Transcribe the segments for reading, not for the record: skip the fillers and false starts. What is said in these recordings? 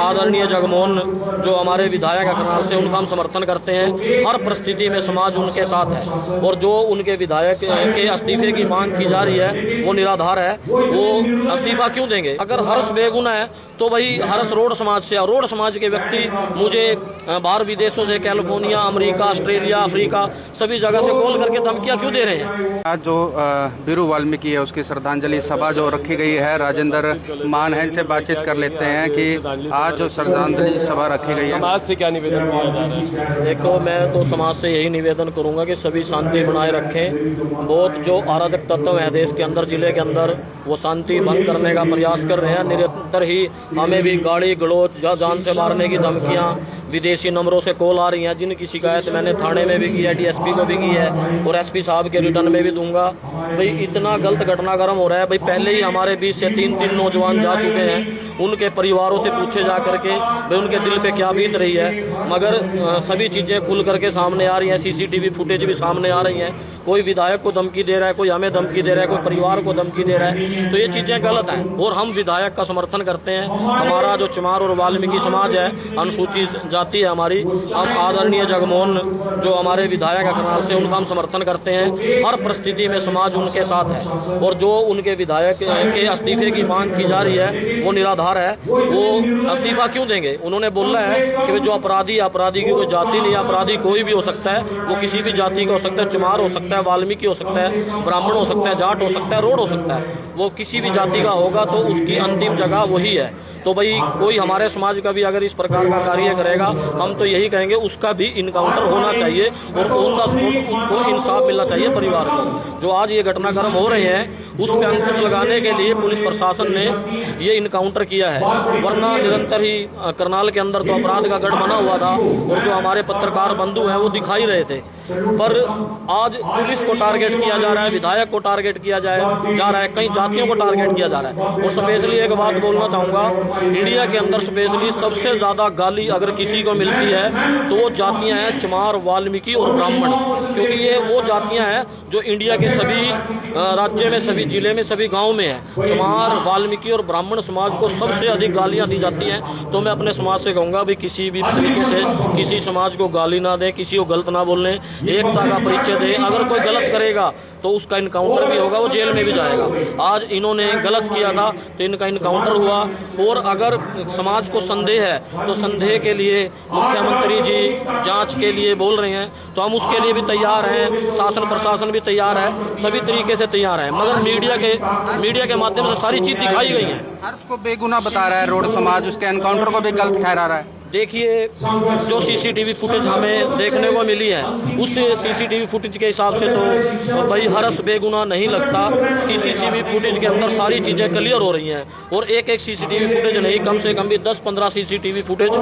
आदरणीय जगमोहन जो हमारे विधायक है करनाल से, उनका हम समर्थन करते हैं। हर परिस्थिति में समाज उनके साथ है और जो उनके विधायक के इस्तीफे की मांग की जा रही है वो निराधार है। वो इस्तीफा क्यों देंगे? अगर हर्ष बेगुनाह है तो भाई हर्ष रोड समाज से, और रोड समाज के व्यक्ति मुझे बाहर विदेशों से, कैलिफोर्निया, अमेरिका, ऑस्ट्रेलिया, अफ्रीका सभी जगह से कॉल करके धमकियां क्यों दे रहे हैं? आज जो बीरू वाल्मीकि है उसकी श्रद्धांजलि सभा जो रखी गई है, राजेंद्र मान है, इनसे बातचीत कर लेते हैं कि आज जो श्रद्धांजलि सभा रखी गई है, समाज से क्या निवेदन किया जा रहा है? देखो, मैं तो समाज से यही निवेदन करूंगा कि सभी शांति बनाए रखें। बहुत जो अराजक तत्व है देश के अंदर, जिले के अंदर, वो शांति भंग करने का प्रयास कर रहे हैं। निरंतर ही हमें भी गाली गलौज, जान से मारने की धमकियां विदेशी नंबरों से कॉल आ रही हैं, जिनकी शिकायत मैंने थाने में भी की है, डीएसपी को भी की है और एसपी साहब के रिटर्न में भी दूंगा। भाई इतना गलत घटनाक्रम हो रहा है। भाई पहले ही हमारे बीच से 3 नौजवान जा चुके हैं, उनके परिवारों से पूछे जा करके भाई उनके दिल पे क्या बीत रही है, मगर सभी चीज़ें खुल करके सामने आ रही हैं। सीसीटीवी फुटेज भी सामने आ रही हैं। कोई विधायक को धमकी दे रहा है, कोई हमें धमकी दे रहा है, कोई परिवार को धमकी दे रहा है, तो ये चीज़ें गलत हैं और हम विधायक का समर्थन करते हैं। हमारा जो चमार और वाल्मीकि समाज है, अनुसूचित जाति है हमारी, हम आदरणीय जगमोहन जो हमारे विधायक है करनाल से, उनका हम समर्थन करते हैं। हर परिस्थिति में समाज उनके साथ है और जो उनके विधायक के इस्तीफे की मांग की जा रही है वो निराधार है। वो इस्तीफा क्यों देंगे? उन्होंने बोला है कि जो अपराधी की कोई जाति नहीं, अपराधी कोई भी हो सकता है, वो किसी भी जाति का हो सकता है, चमार हो सकता है, वाल्मीकि हो सकता है, ब्राह्मण हो सकता है, जाट हो सकता है, रोड हो सकता है, वो किसी भी जाति का होगा तो उसकी अंतिम जगह वही है। तो भाई कोई हमारे समाज का भी अगर इस प्रकार का कार्य करेगा, हम तो यही कहेंगे उसका भी इनकाउंटर होना चाहिए और ऑन द स्पॉट उसको इंसाफ मिलना चाहिए परिवार को। जो आज ये घटनाक्रम हो रहे हैं उस पर अंकुश लगाने के लिए पुलिस प्रशासन ने ये इनकाउंटर किया है, वरना निरंतर ही करनाल के अंदर तो अपराध का गढ़ बना हुआ था और जो हमारे पत्रकार बंधु हैं वो दिखाई रहे थे। पर आज पुलिस को टारगेट किया जा रहा है, विधायक को टारगेट किया जा रहा है, कई जातियों को टारगेट किया जा रहा है। और स्पेशली एक बात बोलना चाहूँगा, इंडिया के अंदर स्पेशली सबसे ज़्यादा गाली अगर किसी को मिलती है तो वो जातियाँ हैं चमार, वाल्मीकि और ब्राह्मण, क्योंकि ये वो जातियाँ हैं जो इंडिया के सभी राज्य में, सभी जिले में, सभी गाँव में है। चमार, वाल्मीकि और ब्राह्मण समाज को सबसे अधिक गालियाँ दी जाती हैं। तो मैं अपने समाज से कहूँगा भाई किसी भी तरीके से किसी समाज को गाली ना दें, किसी को गलत ना बोलने, एकता का परिचय दें। अगर कोई गलत करेगा तो उसका इनकाउंटर भी होगा, वो जेल में भी जाएगा। आज इन्होंने गलत किया था तो इनका इनकाउंटर हुआ। और अगर समाज को संदेह है तो संदेह के लिए मुख्यमंत्री जी जांच के लिए बोल रहे हैं, तो हम उसके लिए भी तैयार हैं, शासन प्रशासन भी तैयार है, सभी तरीके से तैयार है। मगर मीडिया के माध्यम से सारी चीज दिखाई गई है। हर्ष को बेगुनाह बता रहा है रोड समाज, उसके एनकाउंटर को भी गलत ठहरा रहा है। देखिए, जो सीसीटीवी फुटेज हमें देखने को मिली है उस सीसीटीवी फुटेज के हिसाब से तो भाई हर्ष बेगुनाह नहीं लगता। सीसीटीवी फुटेज के अंदर सारी चीज़ें क्लियर हो रही हैं और एक सीसीटीवी फुटेज नहीं, कम से कम भी 10-15 सीसीटीवी फुटेज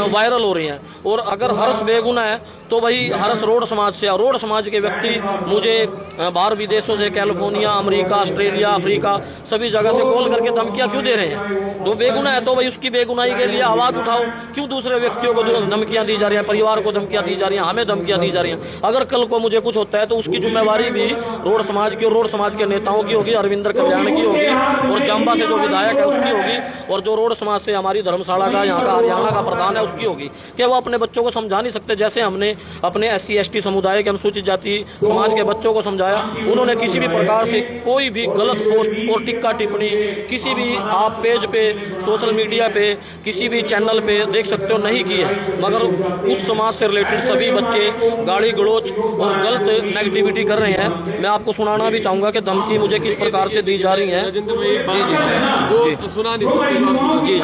वायरल हो रही हैं। और अगर हर्ष बेगुनाह है तो भाई हर्ष रोड समाज से, और रोड समाज के व्यक्ति मुझे बाहर विदेशों से, कैलिफोर्निया, अमेरिका, ऑस्ट्रेलिया, अफ्रीका सभी जगह से कॉल करके धमकियाँ क्यों दे रहे हैं? तो बेगुनाह है तो भाई उसकी बेगुनाही के लिए आवाज़ उठाओ। क्यों दूसरे व्यक्तियों को धमकियां दी जा रही है, परिवार को धमकियां दी जा रही हैं, हमें धमकियां दी जा रही हैं? अगर कल को मुझे कुछ होता है तो उसकी जिम्मेवारी भी रोड समाज की और रोड समाज के नेताओं की होगी, अरविंदर कल्याण की होगी और चंबा से जो विधायक है उसकी होगी, और जो रोड समाज से हमारी धर्मशाला का, यहाँ का हरियाणा का प्रधान है उसकी होगी। क्या वो अपने बच्चों को समझा नहीं सकते? जैसे हमने अपने SC ST समुदाय के, अनुसूचित जाति समाज के बच्चों को समझाया, उन्होंने किसी भी प्रकार से कोई भी गलत पोस्ट और टिक्का टिप्पणी किसी भी आप पेज पे, सोशल मीडिया पे, किसी भी चैनल पे देख सकते हो नहीं की है। मगर उस समाज से रिलेटेड सभी बच्चे गाली गलौज और गलत नेगेटिविटी कर रहे हैं। मैं आपको सुनाना भी चाहूँगा कि धमकी मुझे किस प्रकार से दी जा रही है। जी सुना नहीं सकते। जी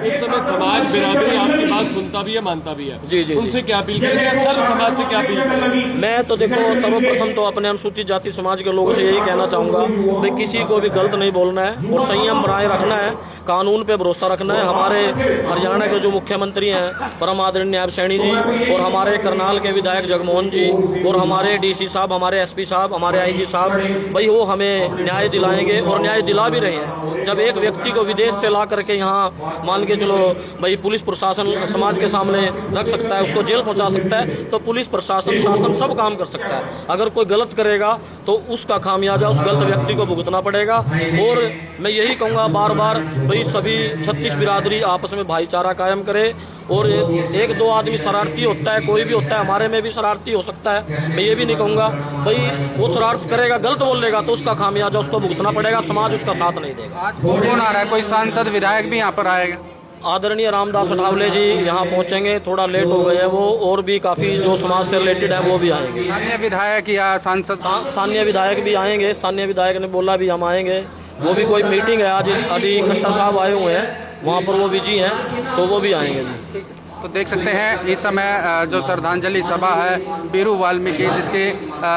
उस समय समाज बिरादरी आपकी बात सुनता भी है, मानता भी है। जी उनसे क्या अपील करेंगे? सर्व समाज से क्या अपील करेंगे? मैं तो देखो, सर्वप्रथम तो अपने अनुसूचित जाति समाज के लोगों से यही कहना चाहूँगा भाई किसी को भी गलत नहीं बोलना है और संयम बनाए रखना है, कानून पे भरोसा रखना है। हमारे हरियाणा के जो मुख्यमंत्री हैं परम आदरणीय नायब सैनी जी, और हमारे करनाल के विधायक जगमोहन जी, और हमारे DC साहब, हमारे SP साहब, हमारे IG साहब, भाई वो हमें न्याय दिलाएंगे और न्याय दिला भी रहे हैं। जब एक व्यक्ति को विदेश से ला करके यहाँ मान के चलो भाई पुलिस प्रशासन समाज के सामने रख सकता है, उसको जेल पहुंचा सकता है, तो पुलिस प्रशासन शासन सब काम कर सकता है। अगर कोई गलत करेगा तो उसका खामियाजा उस गलत व्यक्ति को भुगतना पड़ेगा। और मैं यही कहूँगा बार बार, भाई सभी 36 बिरादरी आपस में भाईचारा कायम करे। और एक दो आदमी शरारती होता है, कोई भी होता है, हमारे में भी शरारती हो सकता है। मैं ये भी नहीं कहूँगा भाई वो शरारत करेगा, गलत बोलेगा तो उसका खामियाजा उसको भुगतना पड़ेगा, समाज उसका साथ नहीं देगा। आज कौन आ रहा है? कोई सांसद विधायक भी यहाँ पर आएगा? आदरणीय रामदास अठावले जी यहाँ पहुँचेंगे, थोड़ा लेट हो गए हैं वो, और भी काफ़ी जो समाज से रिलेटेड है वो भी आएंगे। स्थानीय विधायक या सांसद? स्थानीय विधायक भी आएंगे, स्थानीय विधायक ने बोला भी हम आएंगे। वो भी कोई मीटिंग है आज, अली खट्टर साहब आए हुए हैं वहाँ पर, वो बिजी हैं तो वो भी आएंगे जी। तो देख सकते हैं इस समय जो श्रद्धांजलि सभा है बीरू वाल्मीकि, जिसके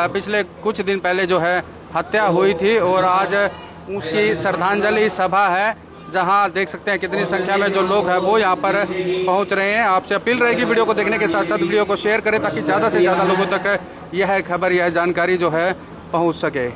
पिछले कुछ दिन पहले जो है हत्या हुई थी, और आज उसकी श्रद्धांजलि सभा है, जहां देख सकते हैं कितनी संख्या में जो लोग हैं वो यहां पर पहुंच रहे हैं। आपसे अपील रहेगी वीडियो को देखने के साथ साथ वीडियो को शेयर करें, ताकि ज़्यादा से ज़्यादा लोगों तक यह खबर, यह जानकारी जो है पहुंच सके।